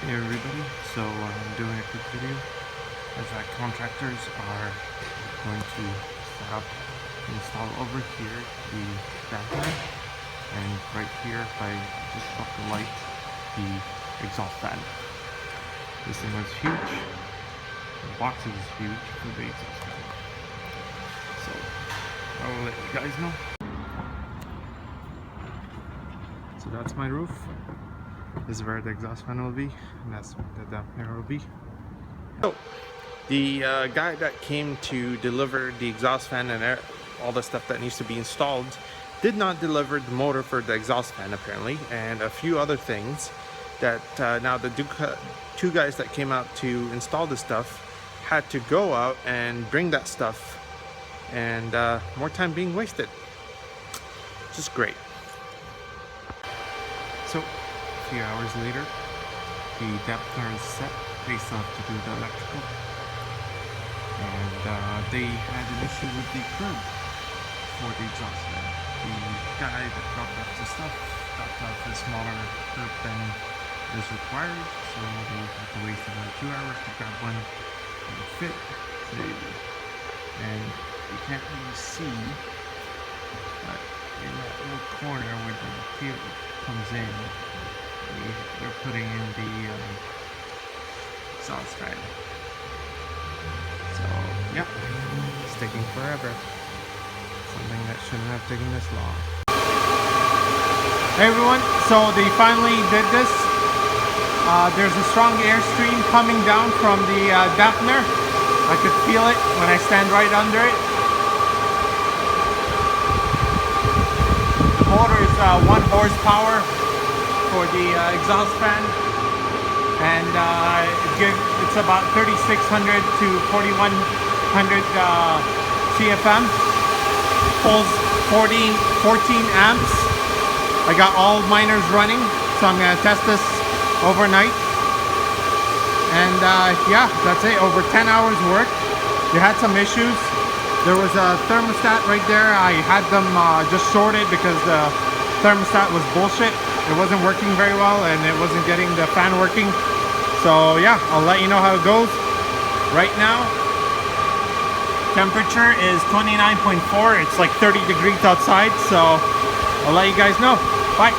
Hey everybody, so I'm doing a quick video as contractors are going to set up, install over here the dampener, and right here if I just up the light, the exhaust fan. This thing is huge, the box is huge for the exhaust fan, so I will let you guys know. So that's my roof. This is where the exhaust fan will be, and that's where the dampener will be. So, the guy that came to deliver the exhaust fan and all the stuff that needs to be installed did not deliver the motor for the exhaust fan apparently, and a few other things that now the two guys that came out to install the stuff had to go out and bring that stuff, and more time being wasted. Just great. So, a few hours later, the dampener is set. They still have to do the electrical, and they had an issue with the curb for the exhaust fan. The guy that dropped off the stuff dropped off a smaller curb than is required, so they had to waste another 2 hours to grab one that would fit. And you can't really see, but in that little corner where the cable comes in, they're putting in the exhaust fan. So yeah, it's taking forever. Something that shouldn't have taken this long. Hey everyone, so they finally did this. There's a strong airstream coming down from the dampener. I could feel it when I stand right under it. The motor is 1 horsepower for the exhaust fan, and it's about 3600 to 4100 CFM. Pulls 14 amps. I got all miners running, so I'm gonna test this overnight. And yeah, that's it. Over 10 hours work. They had some issues. There was a thermostat right there. I had them just shorted because the thermostat was bullshit. It wasn't working very well, and it wasn't getting the fan working. So yeah, I'll let you know how it goes. Right now, temperature is 29.4. It's like 30 degrees outside, so I'll let you guys know. Bye.